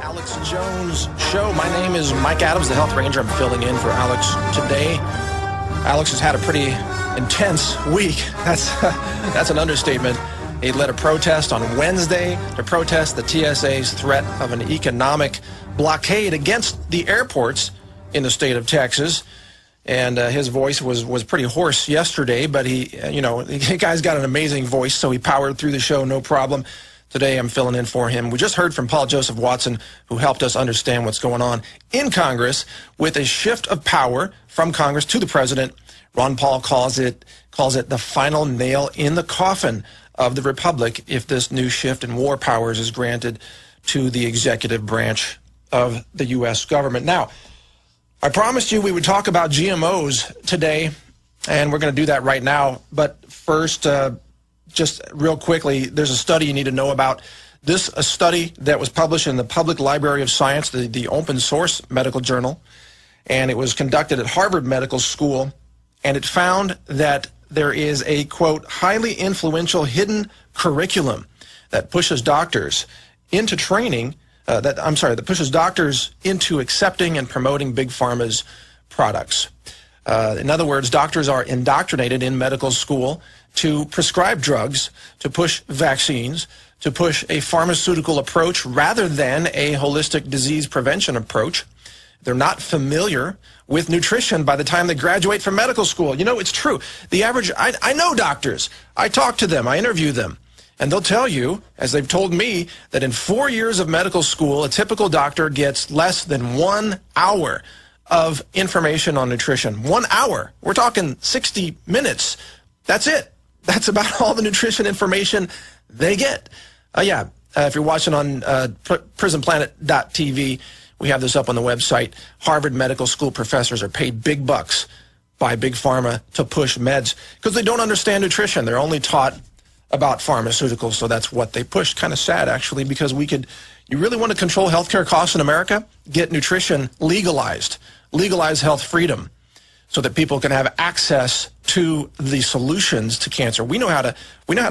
Alex Jones Show. My name is Mike Adams, the Health Ranger. I'm filling in for Alex today. Alex has had a pretty intense week. That's an understatement. He led a protest on Wednesday to protest the TSA's threat of an economic blockade against the airports in the state of Texas. And his voice was pretty hoarse yesterday, but the guy's got an amazing voice, so he powered through the show, no problem. Today I'm filling in for him. We just heard from Paul Joseph Watson, who helped us understand what's going on in Congress with a shift of power from Congress to the president. Ron Paul calls it the final nail in the coffin of the republic if this new shift in war powers is granted to the executive branch of the U.S. government. Now, I promised you we would talk about GMOs today, and we're going to do that right now. But first, just real quickly, there's a study you need to know about. A study that was published in the Public Library of Science, the open source medical journal, and it was conducted at Harvard Medical School, and it found that there is a, quote, highly influential hidden curriculum that pushes doctors into training, that pushes doctors into accepting and promoting Big Pharma's products. In other words, doctors are indoctrinated in medical school to prescribe drugs, to push vaccines, to push a pharmaceutical approach rather than a holistic disease prevention approach. They're not familiar with nutrition by the time they graduate from medical school. You know, it's true. The average, I know doctors. I talk to them. I interview them. And they'll tell you, as they've told me, that in 4 years of medical school, a typical doctor gets less than 1 hour of information on nutrition. 1 hour. We're talking 60 minutes. That's it. That's about all the nutrition information they get. If you're watching on prisonplanet.tv, we have this up on the website. Harvard Medical School professors are paid big bucks by Big Pharma to push meds because they don't understand nutrition. They're only taught about pharmaceuticals, so that's what they push. Kind of sad, actually, because you really want to control healthcare costs in America? Get nutrition legalized. Legalize health freedom so that people can have access to the solutions to cancer. We know how to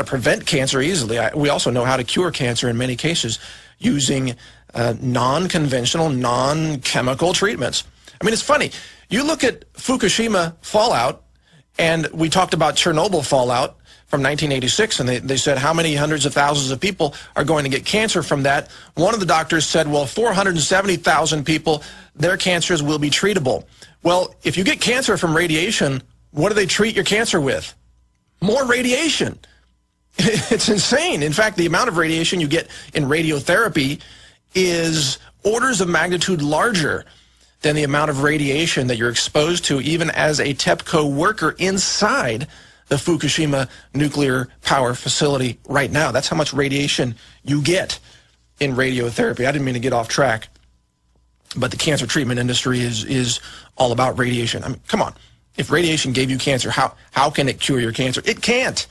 prevent cancer easily. We also know how to cure cancer in many cases using non-conventional, non-chemical treatments. I mean, it's funny. You look at Fukushima fallout, and we talked about Chernobyl fallout from 1986, and they said how many hundreds of thousands of people are going to get cancer from that. One of the doctors said, well, 470,000 people, their cancers will be treatable. Well, if you get cancer from radiation, what do they treat your cancer with? More radiation. It's insane. In fact, the amount of radiation you get in radiotherapy is orders of magnitude larger than the amount of radiation that you're exposed to even as a TEPCO worker inside the Fukushima nuclear power facility right now. That's how much radiation you get in radiotherapy. I didn't mean to get off track, but the cancer treatment industry is all about radiation. I mean, come on. If radiation gave you cancer, how can it cure your cancer? It can't.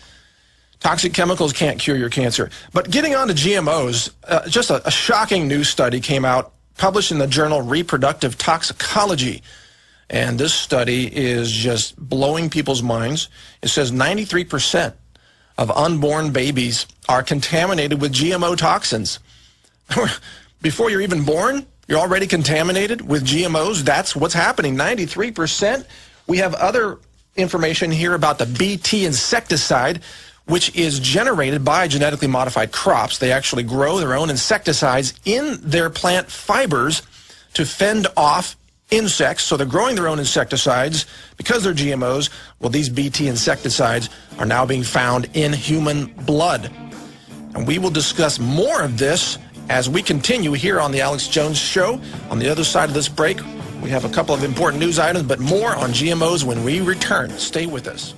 Toxic chemicals can't cure your cancer. But getting on to GMOs, just a shocking news study came out, published in the journal Reproductive Toxicology. And this study is just blowing people's minds. It says 93% of unborn babies are contaminated with GMO toxins. Before you're even born, you're already contaminated with GMOs. That's what's happening, 93%. We have other information here about the Bt insecticide, which is generated by genetically modified crops. They actually grow their own insecticides in their plant fibers to fend off insects. So they're growing their own insecticides because they're GMOs. Well, these Bt insecticides are now being found in human blood. And we will discuss more of this as we continue here on the Alex Jones Show. On the other side of this break, we have a couple of important news items, but more on GMOs when we return. Stay with us.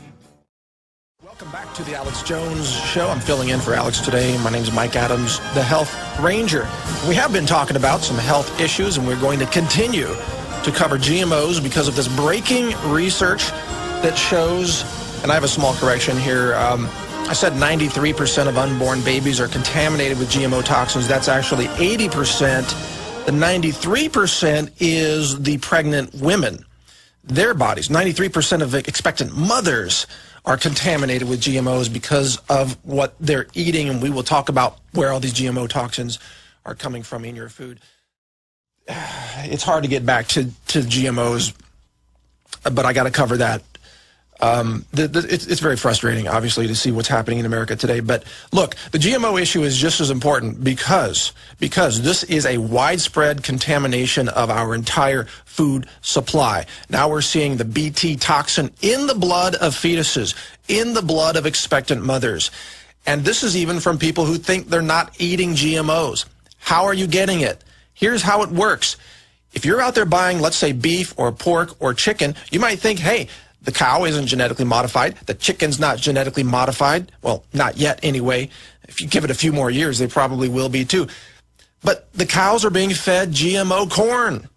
Welcome back to the Alex Jones Show. I'm filling in for Alex today. My name is Mike Adams, the Health Ranger. We have been talking about some health issues, and we're going to continue to cover GMOs because of this breaking research that shows, and I have a small correction here, I said 93% of unborn babies are contaminated with GMO toxins. That's actually 80%. The 93% is the pregnant women, their bodies. 93% of expectant mothers are contaminated with GMOs because of what they're eating, and we will talk about where all these GMO toxins are coming from in your food. it's hard to get back to GMOs, but I got to cover that. It's very frustrating, obviously, to see what's happening in America today. But look, the GMO issue is just as important because this is a widespread contamination of our entire food supply. Now we're seeing the Bt toxin in the blood of fetuses, in the blood of expectant mothers. And this is even from people who think they're not eating GMOs. How are you getting it? Here's how it works. If you're out there buying, let's say, beef or pork or chicken, you might think, hey, the cow isn't genetically modified. The chicken's not genetically modified. Well, not yet anyway. If you give it a few more years, they probably will be too. But the cows are being fed GMO corn.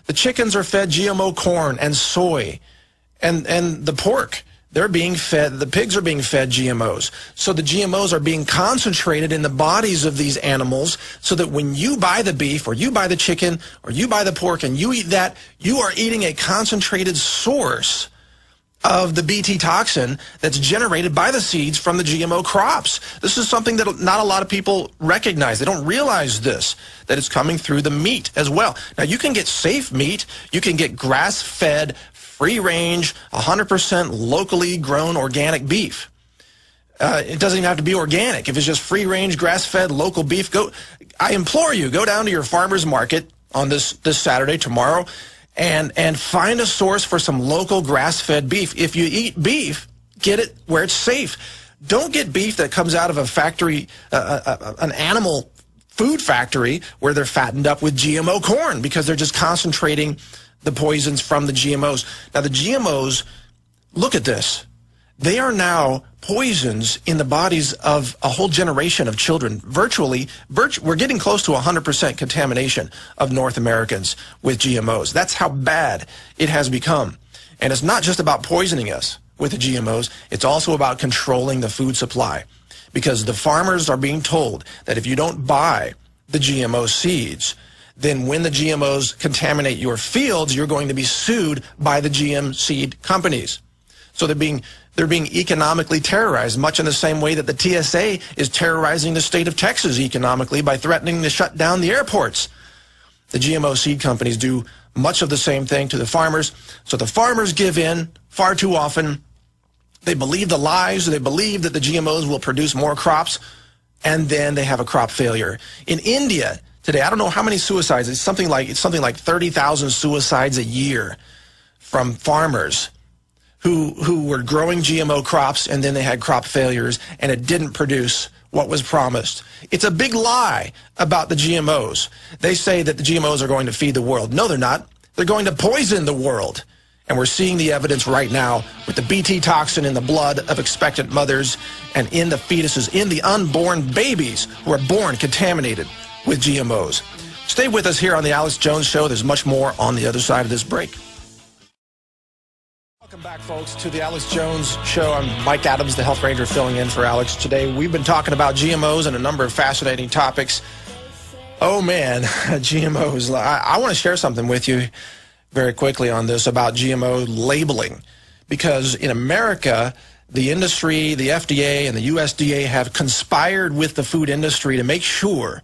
The chickens are fed GMO corn and soy. And the pork, they're being fed, the pigs are being fed GMOs. So the GMOs are being concentrated in the bodies of these animals so that when you buy the beef or you buy the chicken or you buy the pork and you eat that, you are eating a concentrated source of the Bt toxin that's generated by the seeds from the GMO crops. This is something that not a lot of people recognize. They don't realize this, that it's coming through the meat as well. Now, you can get safe meat. You can get grass-fed, free-range, 100% locally grown organic beef. It doesn't even have to be organic. If it's just free-range, grass-fed, local beef, I implore you, go down to your farmer's market on this Saturday, tomorrow, and find a source for some local grass-fed beef. If you eat beef, get it where it's safe. Don't get beef that comes out of a factory, an animal food factory where they're fattened up with GMO corn because they're just concentrating the poisons from the GMOs. Now, the GMOs, look at this. They are now poisons in the bodies of a whole generation of children. We're getting close to 100% contamination of North Americans with GMOs. That's how bad it has become. And it's not just about poisoning us with the GMOs. It's also about controlling the food supply. Because the farmers are being told that if you don't buy the GMO seeds, then when the GMOs contaminate your fields, you're going to be sued by the GM seed companies. So they're being economically terrorized, much in the same way that the TSA is terrorizing the state of Texas economically by threatening to shut down the airports. The GMO seed companies do much of the same thing to the farmers. So the farmers give in far too often. They believe the lies. They believe that the GMOs will produce more crops, and then they have a crop failure. In India today, I don't know how many suicides. It's something like 30,000 suicides a year from farmers who were growing GMO crops, and then they had crop failures, and it didn't produce what was promised. It's a big lie about the GMOs. They say that the GMOs are going to feed the world. No, they're not. They're going to poison the world. And we're seeing the evidence right now with the Bt toxin in the blood of expectant mothers and in the fetuses, in the unborn babies who are born contaminated with GMOs. Stay with us here on the Alex Jones Show. There's much more on the other side of this break. Welcome back, folks, to the Alex Jones Show. I'm Mike Adams, the Health Ranger, filling in for Alex today. We've been talking about GMOs and a number of fascinating topics. Oh, man, GMOs. I want to share something with you very quickly on this about GMO labeling, because in America, the industry, the FDA, and the USDA have conspired with the food industry to make sure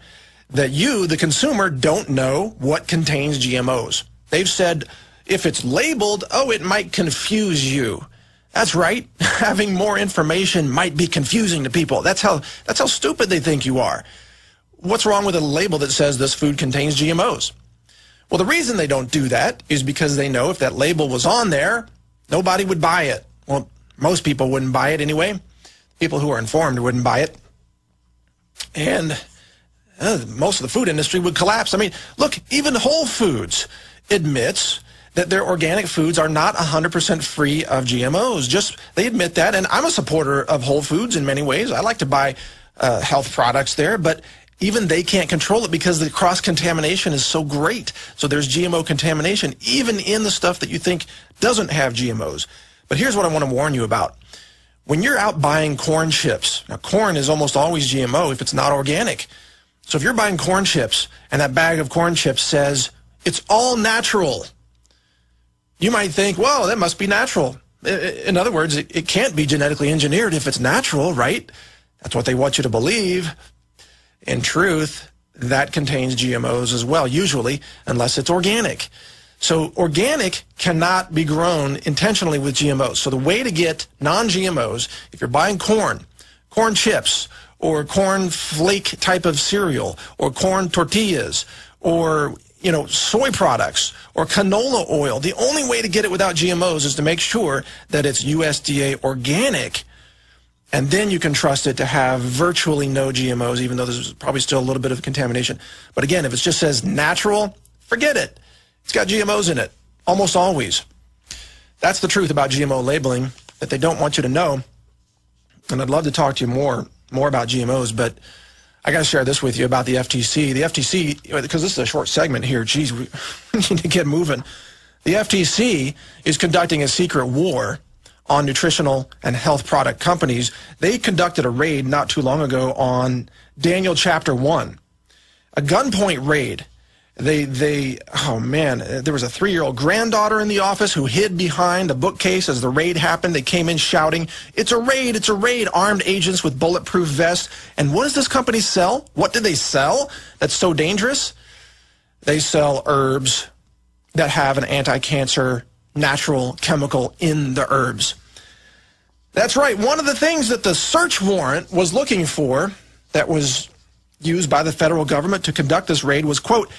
that you, the consumer, don't know what contains GMOs. They've said, if it's labeled, oh, it might confuse you. That's right. Having more information might be confusing to people. That's how stupid they think you are. What's wrong with a label that says this food contains GMOs? Well, the reason they don't do that is because they know if that label was on there, nobody would buy it. Well, most people wouldn't buy it anyway. People who are informed wouldn't buy it. And most of the food industry would collapse. I mean, look, even Whole Foods admits that their organic foods are not 100% free of GMOs. They admit that, and I'm a supporter of Whole Foods in many ways. I like to buy health products there, but even they can't control it because the cross-contamination is so great. So there's GMO contamination, even in the stuff that you think doesn't have GMOs. But here's what I want to warn you about. When you're out buying corn chips, now corn is almost always GMO if it's not organic. So if you're buying corn chips and that bag of corn chips says it's all natural, you might think, well, that must be natural. In other words, it can't be genetically engineered if it's natural, right? That's what they want you to believe. In truth, that contains GMOs as well, usually, unless it's organic. So organic cannot be grown intentionally with GMOs. So the way to get non-GMOs, if you're buying corn chips, or corn flake type of cereal, or corn tortillas, or soy products, or canola oil, the only way to get it without GMOs is to make sure that it's USDA organic, and then you can trust it to have virtually no GMOs, even though there's probably still a little bit of contamination. But again, if it just says natural, forget it. It's got GMOs in it, almost always. That's the truth about GMO labeling that they don't want you to know. And I'd love to talk to you more about GMOs, but I got to share this with you about the FTC. The FTC, because this is a short segment here, geez, we need to get moving. The FTC is conducting a secret war on nutritional and health product companies. They conducted a raid not too long ago on Daniel Chapter 1, a gunpoint raid. Oh man, there was a 3-year-old granddaughter in the office who hid behind a bookcase as the raid happened. They came in shouting, "It's a raid, it's a raid," armed agents with bulletproof vests. And what does this company sell? What do they sell that's so dangerous? They sell herbs that have an anti-cancer natural chemical in the herbs. That's right. One of the things that the search warrant was looking for that was used by the federal government to conduct this raid was, quote,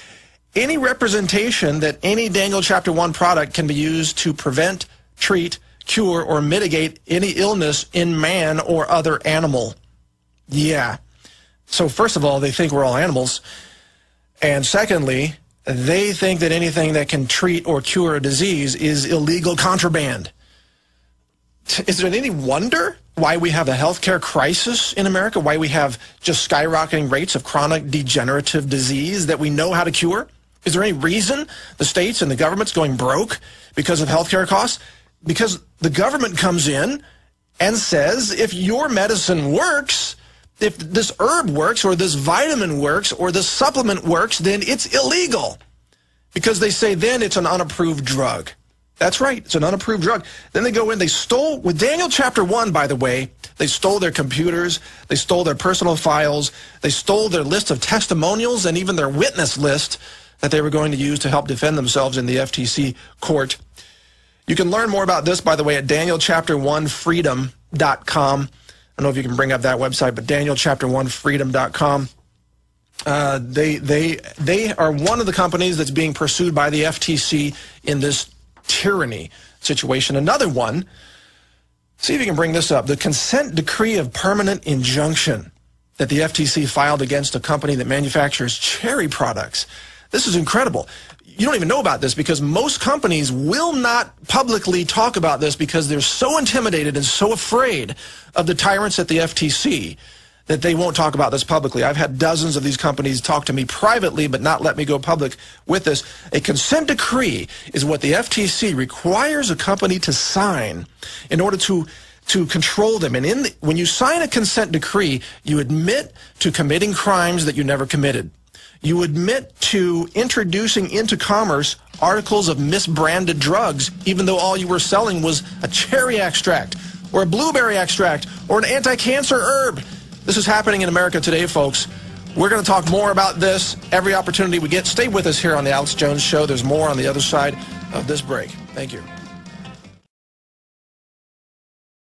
any representation that any Daniel Chapter 1 product can be used to prevent, treat, cure, or mitigate any illness in man or other animal. Yeah. So first of all, they think we're all animals. And secondly, they think that anything that can treat or cure a disease is illegal contraband. Is there any wonder why we have a healthcare crisis in America? Why we have just skyrocketing rates of chronic degenerative disease that we know how to cure? Is there any reason the states and the government's going broke because of healthcare costs? Because the government comes in and says, if your medicine works, if this herb works, or this vitamin works, or this supplement works, then it's illegal. Because they say then it's an unapproved drug. That's right, it's an unapproved drug. Then they go in, they stole, with Daniel Chapter 1, by the way, they stole their computers, they stole their personal files, they stole their list of testimonials, and even their witness list that they were going to use to help defend themselves in the FTC court. You can learn more about this, by the way, at DanielChapter1Freedom.com. I don't know if you can bring up that website, but DanielChapter1Freedom.com. They are one of the companies that's being pursued by the FTC in this tyranny situation. Another one, see if you can bring this up, the consent decree of permanent injunction that the FTC filed against a company that manufactures cherry products. This is incredible. You don't even know about this because most companies will not publicly talk about this because they're so intimidated and so afraid of the tyrants at the FTC that they won't talk about this publicly. I've had dozens of these companies talk to me privately but not let me go public with this. A consent decree is what the FTC requires a company to sign in order to control them. And when you sign a consent decree, you admit to committing crimes that you never committed. You admit to introducing into commerce articles of misbranded drugs, even though all you were selling was a cherry extract or a blueberry extract or an anti-cancer herb. This is happening in America today, folks. We're going to talk more about this every opportunity we get. Stay with us here on The Alex Jones Show. There's more on the other side of this break. Thank you.